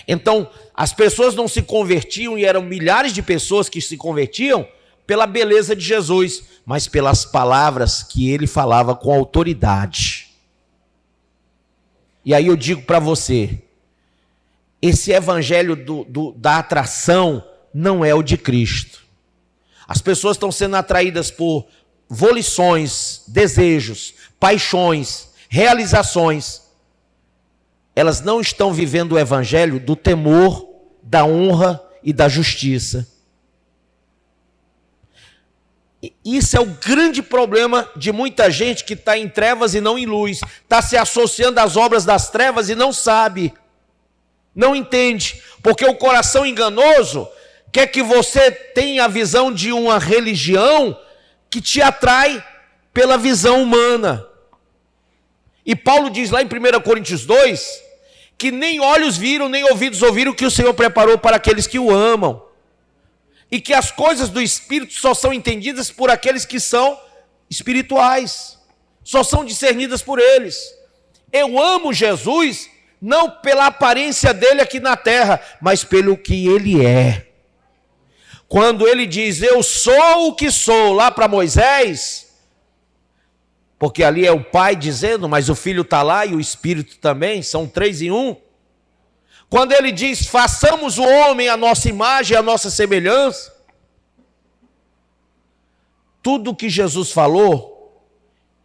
Então, as pessoas não se convertiam, e eram milhares de pessoas que se convertiam pela beleza de Jesus, mas pelas palavras que ele falava com autoridade. E aí eu digo para você, esse evangelho da atração não é o de Cristo. As pessoas estão sendo atraídas por volições, desejos, paixões, realizações. Elas não estão vivendo o evangelho do temor, da honra e da justiça. Isso é o grande problema de muita gente que está em trevas e não em luz. Está se associando às obras das trevas e não sabe. Não entende. Porque o coração enganoso quer que você tenha a visão de uma religião que te atrai pela visão humana. E Paulo diz lá em 1 Coríntios 2, que nem olhos viram, nem ouvidos ouviram o que o Senhor preparou para aqueles que o amam. E que as coisas do Espírito só são entendidas por aqueles que são espirituais. Só são discernidas por eles. Eu amo Jesus, não pela aparência dele aqui na terra, mas pelo que ele é. Quando ele diz, eu sou o que sou, lá para Moisés, porque ali é o Pai dizendo, mas o Filho está lá e o Espírito também, são 3 em 1. Quando ele diz, façamos o homem a nossa imagem, a nossa semelhança, tudo que Jesus falou,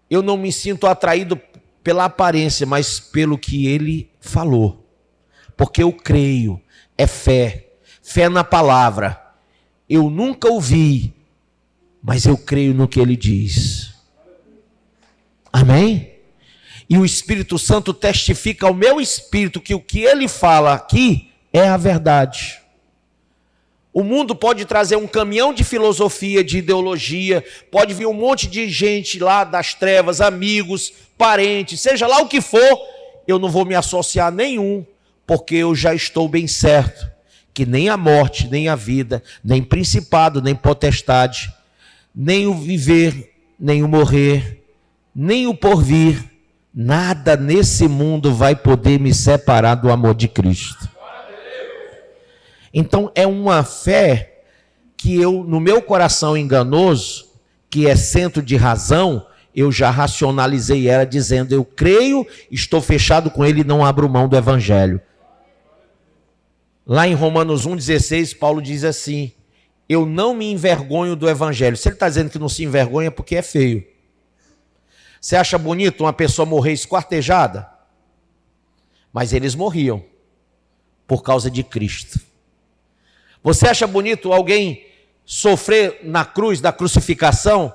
eu não me sinto atraído pela aparência, mas pelo que ele falou. Porque eu creio, é fé, fé na palavra. Eu nunca ouvi, mas eu creio no que ele diz. Amém? E o Espírito Santo testifica ao meu espírito que o que ele fala aqui é a verdade. O mundo pode trazer um caminhão de filosofia, de ideologia, pode vir um monte de gente lá das trevas, amigos, parentes, seja lá o que for, eu não vou me associar a nenhum, porque eu já estou bem certo que nem a morte, nem a vida, nem principado, nem potestade, nem o viver, nem o morrer, nem o porvir, nada nesse mundo vai poder me separar do amor de Cristo. Então é uma fé que eu, no meu coração enganoso, que é centro de razão, eu já racionalizei ela dizendo, eu creio, estou fechado com ele e não abro mão do evangelho. Lá em Romanos 1,16, Paulo diz assim, eu não me envergonho do evangelho. Se ele está dizendo que não se envergonha, é porque é feio. Você acha bonito uma pessoa morrer esquartejada? Mas eles morriam por causa de Cristo. Você acha bonito alguém sofrer na cruz, da crucificação,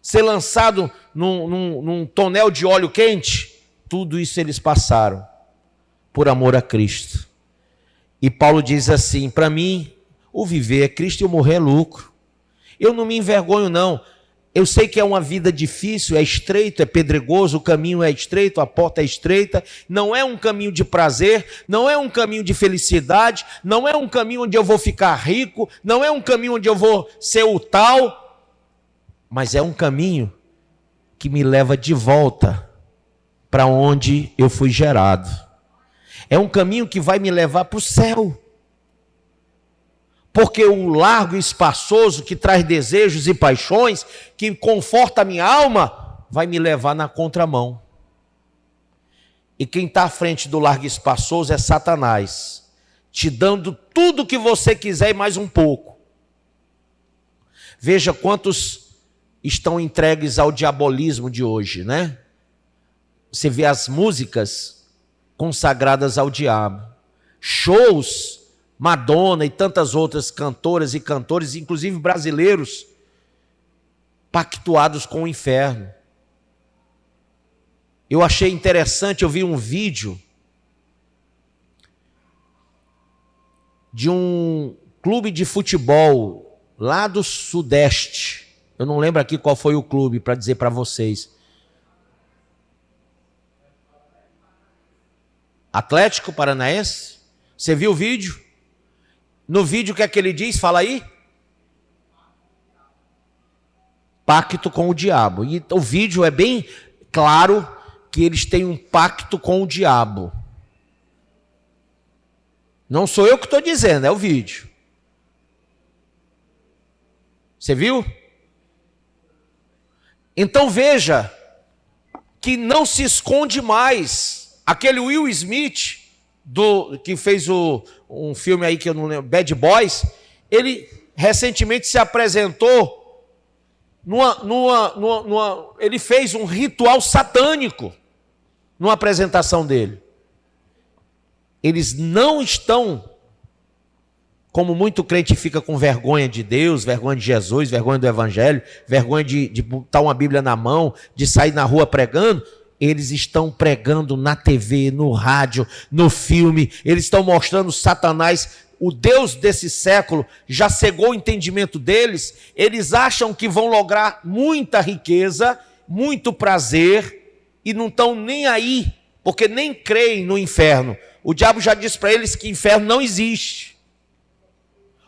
ser lançado num tonel de óleo quente? Tudo isso eles passaram por amor a Cristo. E Paulo diz assim: para mim, o viver é Cristo e o morrer é lucro. Eu não me envergonho, não. Eu sei que é uma vida difícil, é estreito, é pedregoso, o caminho é estreito, a porta é estreita, não é um caminho de prazer, não é um caminho de felicidade, não é um caminho onde eu vou ficar rico, não é um caminho onde eu vou ser o tal, mas é um caminho que me leva de volta para onde eu fui gerado. É um caminho que vai me levar para o céu. Porque o largo e espaçoso que traz desejos e paixões, que conforta a minha alma, vai me levar na contramão. E quem está à frente do largo e espaçoso é Satanás, te dando tudo o que você quiser e mais um pouco. Veja quantos estão entregues ao diabolismo de hoje, né? Você vê as músicas consagradas ao diabo, shows, Madonna e tantas outras cantoras e cantores, inclusive brasileiros, pactuados com o inferno. Eu achei interessante, eu vi um vídeo de um clube de futebol lá do Sudeste. Eu não lembro aqui qual foi o clube, para dizer para vocês. Atlético Paranaense? Você viu o vídeo? No vídeo, o que é que ele diz? Fala aí. Pacto com o diabo. E o vídeo é bem claro que eles têm um pacto com o diabo. Não sou eu que estou dizendo, é o vídeo. Você viu? Então veja que não se esconde mais. Aquele Will Smith, que fez um filme aí que eu não lembro, Bad Boys, ele recentemente se apresentou ele fez um ritual satânico numa apresentação dele. Eles não estão, como muito crente fica com vergonha de Deus, vergonha de Jesus, vergonha do Evangelho, vergonha de botar uma Bíblia na mão, de sair na rua pregando. Eles estão pregando na TV, no rádio, no filme. Eles estão mostrando Satanás, o Deus desse século, já cegou o entendimento deles. Eles acham que vão lograr muita riqueza, muito prazer, e não estão nem aí, porque nem creem no inferno. O diabo já disse para eles que inferno não existe.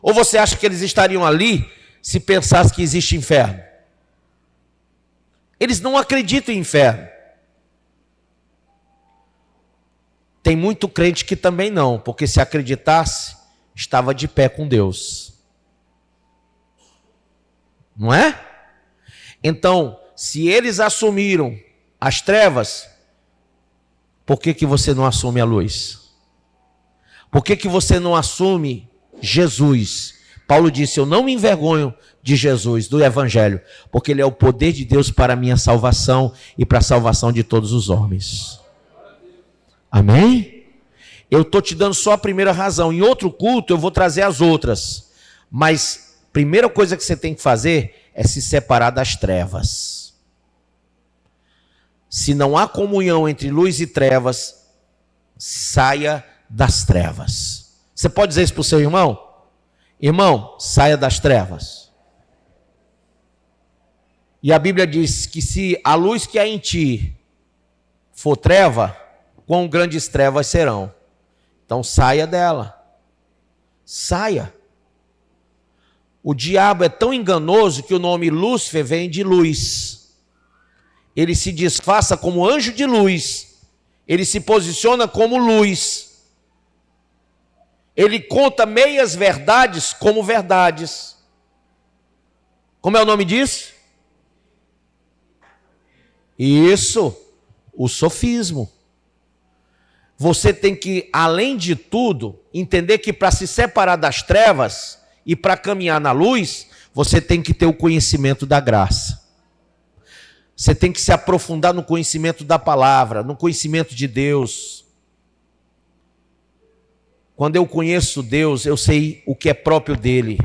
Ou você acha que eles estariam ali se pensasse que existe inferno? Eles não acreditam em inferno. Tem muito crente que também não, porque se acreditasse, estava de pé com Deus. Não é? Então, se eles assumiram as trevas, por que você não assume a luz? Por que você não assume Jesus? Paulo disse: eu não me envergonho de Jesus, do Evangelho, porque ele é o poder de Deus para a minha salvação e para a salvação de todos os homens. Amém? Eu estou te dando só a primeira razão. Em outro culto eu vou trazer as outras. Mas a primeira coisa que você tem que fazer é se separar das trevas. Se não há comunhão entre luz e trevas, saia das trevas. Você pode dizer isso para o seu irmão? Irmão, saia das trevas. E a Bíblia diz que se a luz que há em ti for treva, quão grandes trevas serão. Então saia dela. Saia. O diabo é tão enganoso que o nome Lúcifer vem de luz. Ele se disfarça como anjo de luz. Ele se posiciona como luz. Ele conta meias verdades como verdades. Como é o nome disso? Isso, o sofismo. Você tem que, além de tudo, entender que para se separar das trevas, E para caminhar na luz, você tem que ter o conhecimento da graça. Você tem que se aprofundar no conhecimento da palavra, no conhecimento de Deus. Quando eu conheço Deus, eu sei o que é próprio dele.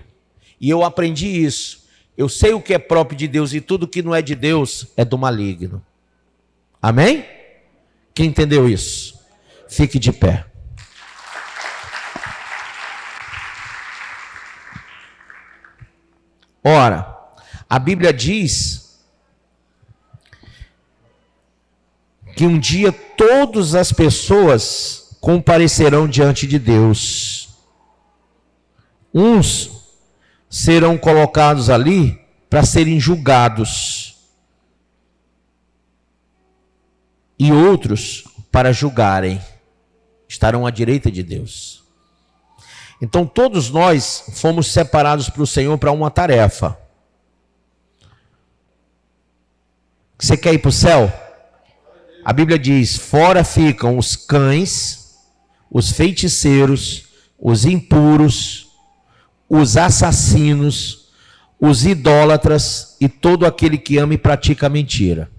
E eu aprendi isso. Eu sei o que é próprio de Deus e tudo que não é de Deus é do maligno. Amém? Quem entendeu isso? Fique de pé. Ora, a Bíblia diz que um dia todas as pessoas comparecerão diante de Deus. Uns serão colocados ali para serem julgados, e outros para julgarem, estarão à direita de Deus. Então todos nós fomos separados para o Senhor para uma tarefa. Você quer ir para o céu? A Bíblia diz: fora ficam os cães, os feiticeiros, os impuros, os assassinos, os idólatras e todo aquele que ama e pratica mentira.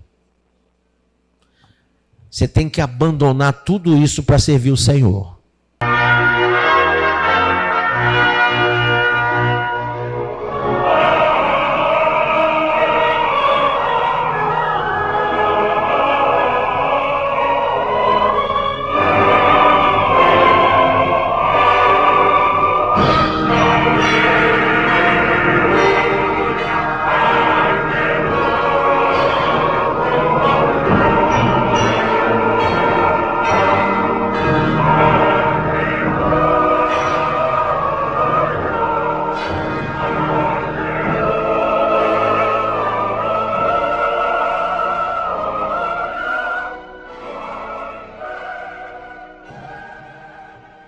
Você tem que abandonar tudo isso para servir o Senhor.